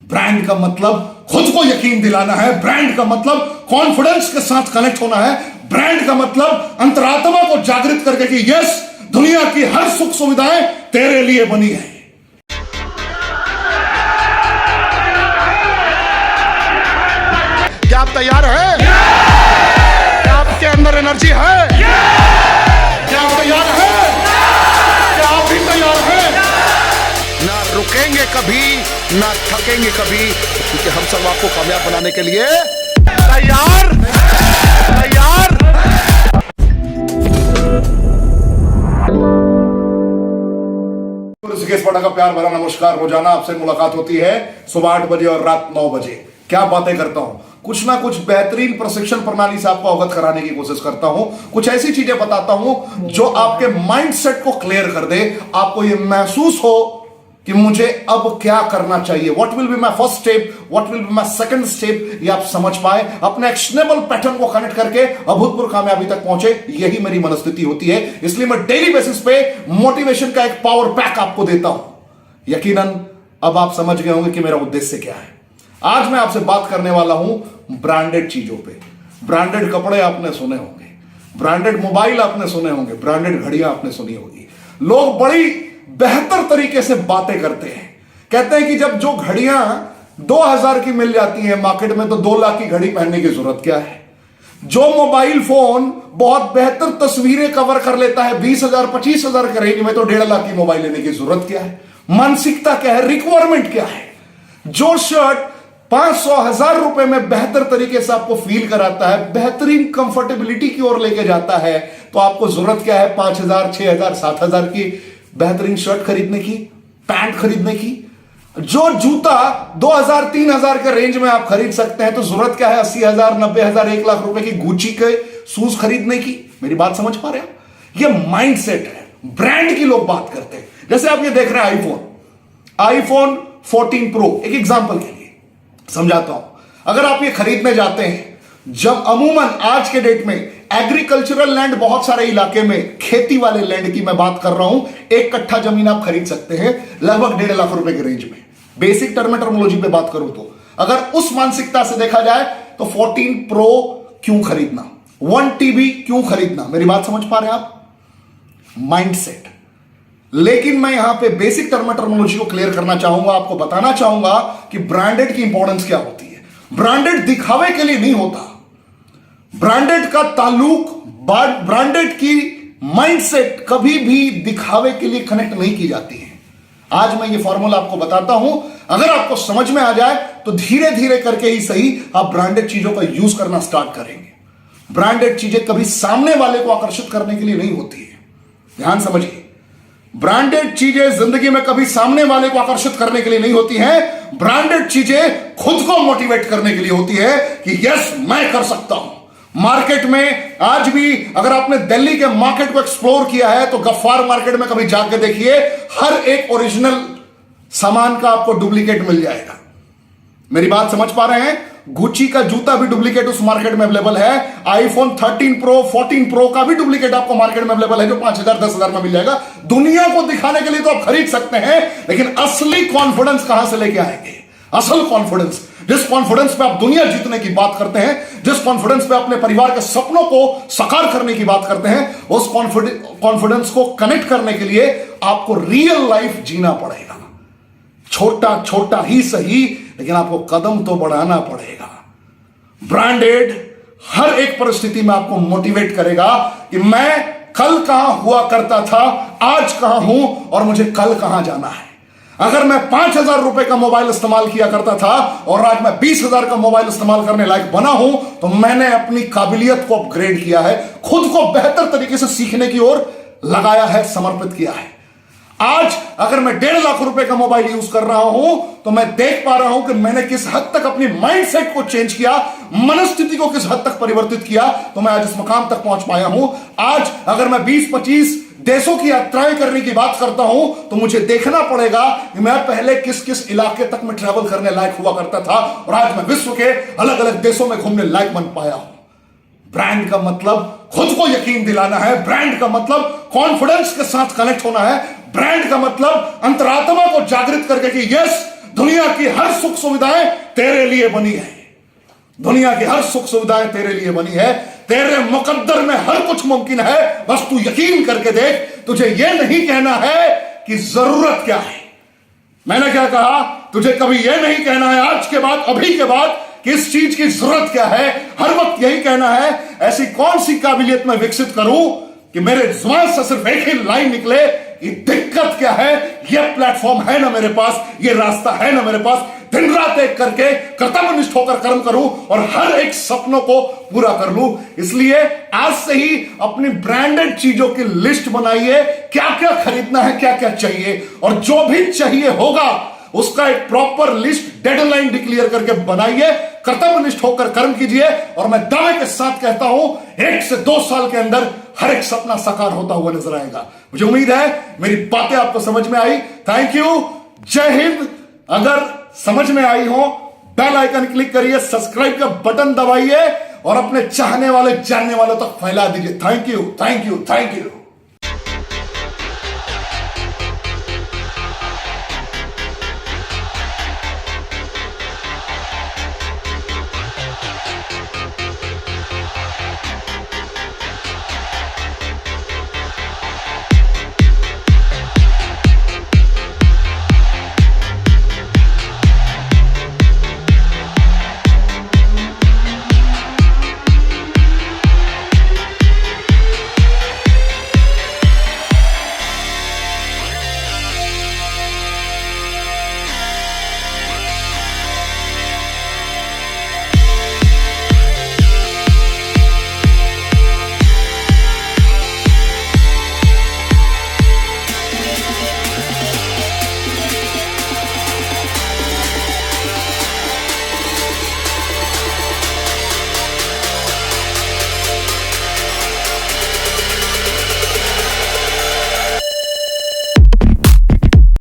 Brand का मतलब खुद को यकीन दिलाना है, ब्रांड का मतलब कॉन्फिडेंस के साथ कनेक्ट होना है, ब्रांड का मतलब अंतरात्मा को जागृत करके कि यस, दुनिया की हर सुख सुविधाएं तेरे लिए बनी है। क्या आप तैयार हैं? क्या आपके अंदर एनर्जी है? क्या आप तैयार हैं? क्या आप भी तैयार हैं? ना रुकेंगे कभी, ना थकेंगे कभी, क्योंकि हम सब आपको कामयाब बनाने के लिए तैयार तैयार। ऋषिकेश पाठक का प्यार भरा नमस्कार। रोजाना आपसे मुलाकात होती है सुबह 8 बजे और रात 9 बजे। क्या बातें करता हूं, कुछ ना कुछ बेहतरीन प्रशिक्षण प्रणाली से आपको अवगत कराने की कोशिश करता हूं। कुछ ऐसी चीजें बताता हूं जो आपके माइंडसेट को क्लियर कर दे, आपको यह महसूस हो कि मुझे अब क्या करना चाहिए। What will be my first step, what will be my second step, ये आप समझ पाए, अपने एक्शनेबल पैटर्न को कनेक्ट करके अभूतपूर्व कामयाबी तक पहुंचे। यही मेरी मनस्थिति होती है, इसलिए मैं डेली बेसिस पे मोटिवेशन का एक पावर पैक आपको देता हूं। यकीनन अब आप समझ गए होंगे कि मेरा उद्देश्य क्या है। आज मैं आपसे बात करने वाला हूं ब्रांडेड चीजों पे। ब्रांडेड कपड़े आपने सुने होंगे, ब्रांडेड मोबाइल आपने सुने होंगे, ब्रांडेड घड़ियां आपने सुनी होगी। लोग बड़ी बेहतर तरीके से बातें करते हैं, कहते हैं कि जब जो घड़ियां 2000 की मिल जाती हैं मार्केट में, तो 2 लाख की घड़ी पहनने की जरूरत क्या है। जो मोबाइल फोन बहुत बेहतर तस्वीरें कवर कर लेता है 20,000 25,000 के रेंज में, तो 1.5 लाख की मोबाइल लेने की जरूरत क्या है। मानसिकता क्या है, रिक्वायरमेंट क्या है। जो शर्ट 500,000 रुपए में बेहतर तरीके से आपको फील कराता है, बेहतरीन कंफर्टेबिलिटी की ओर लेके जाता है, तो आपको जरूरत क्या है 5,000 6,000 7,000 की बेहतरीन शर्ट खरीदने की, पैंट खरीदने की। जो जूता 2,000 3,000 के रेंज में आप खरीद सकते हैं, तो जरूरत क्या है 80,000 90,000 1 लाख रुपए की गुची के शूज खरीदने की। मेरी बात समझ पा रहे हैं? ये माइंडसेट है, ब्रांड की लोग बात करते हैं। जैसे आप ये देख रहे हैं आईफोन 14 प्रो, एक एग्जांपल के लिए समझाता हूं। अगर आप ये खरीदने जाते हैं, जब अमूमन आज के डेट में एग्रीकल्चरल लैंड बहुत सारे इलाके में, खेती वाले लैंड की मैं बात कर रहा हूं, 1 कट्ठा जमीन आप खरीद सकते हैं लगभग 1.5 लाख रुपए के रेंज में। बेसिक टर्मिनोलॉजी पे बात करूं तो अगर उस मानसिकता से देखा जाए तो 14 प्रो क्यों खरीदना, 1 TB क्यों खरीदना। मेरी बात समझ पा रहे हैं आप? माइंडसेट। लेकिन मैं यहां पे बेसिक टर्मिनोलॉजी को क्लियर करना चाहूंगा, आपको बताना चाहूंगा कि ब्रांडेड की इंपॉर्टेंस क्या होती है। ब्रांडेड दिखावे के लिए नहीं होता। ब्रांडेड का ताल्लुक, ब्रांडेड की माइंडसेट कभी भी दिखावे के लिए कनेक्ट नहीं की जाती है। आज मैं ये फॉर्मूला आपको बताता हूं, अगर आपको समझ में आ जाए तो धीरे धीरे करके ही सही आप ब्रांडेड चीजों का यूज करना स्टार्ट करेंगे। ब्रांडेड चीजें कभी सामने वाले को आकर्षित करने के लिए नहीं होती है, ध्यान समझिए। ब्रांडेड चीजें जिंदगी में कभी सामने वाले को आकर्षित करने के लिए नहीं होती हैं। ब्रांडेड चीजें खुद को मोटिवेट करने के लिए होती है कि यस, मैं कर सकता हूं। मार्केट में आज भी अगर आपने दिल्ली के मार्केट को एक्सप्लोर किया है, तो गफ्फार मार्केट में कभी जाके देखिए, हर एक ओरिजिनल सामान का आपको डुप्लीकेट मिल जाएगा। मेरी बात समझ पा रहे हैं? गुची का जूता भी डुप्लीकेट उस मार्केट में अवेलेबल है। आईफोन 13 प्रो 14 प्रो का भी डुप्लीकेट आपको मार्केट में अवेलेबल है, जो 5,000 10,000 में मिल जाएगा। दुनिया को दिखाने के लिए तो आप खरीद सकते हैं, लेकिन असली कॉन्फिडेंस कहां से लेके आएंगे? असल कॉन्फिडेंस, जिस कॉन्फिडेंस पे आप दुनिया जीतने की बात करते हैं, जिस कॉन्फिडेंस पे अपने परिवार के सपनों को साकार करने की बात करते हैं, उस कॉन्फिडेंस को कनेक्ट करने के लिए आपको रियल लाइफ जीना पड़ेगा। छोटा छोटा ही सही, लेकिन आपको कदम तो बढ़ाना पड़ेगा। ब्रांडेड हर एक परिस्थिति में आपको मोटिवेट करेगा कि मैं कल कहां हुआ करता था, आज कहां हूं और मुझे कल कहां जाना है। अगर मैं 5,000 रुपए का मोबाइल इस्तेमाल किया करता था और आज मैं 20,000 का मोबाइल इस्तेमाल करने लायक बना हूं, तो मैंने अपनी काबिलियत को अपग्रेड किया है, खुद को बेहतर तरीके से सीखने की ओर लगाया है, समर्पित किया है। आज अगर मैं 1.5 लाख रुपए का मोबाइल यूज कर रहा हूं, तो मैं देख पा रहा हूं कि मैंने किस हद तक अपनी माइंडसेट को चेंज किया, मनस्थिति को किस हद तक परिवर्तित किया, तो मैं आज इस मकाम तक पहुंच पाया हूं। आज अगर मैं 20-25 देशों की यात्राएं करने की बात करता हूं, तो मुझे देखना पड़ेगा कि मैं पहले किस किस इलाके तक में ट्रैवल करने लायक हुआ करता था, और आज मैं विश्व के अलग अलग देशों में घूमने लायक बन पाया हूं। ब्रांड का मतलब खुद को यकीन दिलाना है, ब्रांड का मतलब कॉन्फिडेंस के साथ कनेक्ट होना है, ब्रांड का मतलब अंतरात्मा को जागृत करके कि यस, दुनिया की हर सुख सुविधाएं तेरे लिए बनी है। दुनिया की हर सुख सुविधाएं तेरे लिए बनी है। तेरे मुकद्दर में हर कुछ मुमकिन है। बस तू यकीन करके देख। तुझे यह नहीं कहना है कि जरूरत क्या है। मैंने क्या कहा? तुझे कभी यह नहीं कहना है आज के बाद, अभी के बाद, कि इस चीज की जरूरत क्या है। हर वक्त यही कहना है ऐसी कौन सी काबिलियत मैं विकसित करूं कि मेरे जुबान से सिर्फ एक ही लाइन निकले कि दिक्कत क्या है, यह प्लेटफॉर्म है ना मेरे पास, यह रास्ता है ना मेरे पास। दिन रात एक करके कर्तव्यनिष्ठ होकर कर्म करूं और हर एक सपनों को पूरा कर लूं। इसलिए आज से ही अपनी ब्रांडेड चीजों की लिस्ट बनाइए, क्या क्या खरीदना है, क्या क्या चाहिए, और जो भी चाहिए होगा उसका एक प्रॉपर लिस्ट, डेडलाइन डिक्लेयर करके बनाइए। कर्तव्यनिष्ठ होकर कर्म कीजिए और मैं दावे के साथ कहता हूं 1 से 2 साल के अंदर हर एक सपना साकार होता हुआ नजर आएगा। मुझे उम्मीद है मेरी बातें आपको समझ में आई। Thank you. जय हिंद। अगर समझ में आई हो बेल आइकन क्लिक करिए, सब्सक्राइब का बटन दबाइए और अपने चाहने वाले, जानने वालों तक फैला दीजिए। Thank you, thank you, thank you.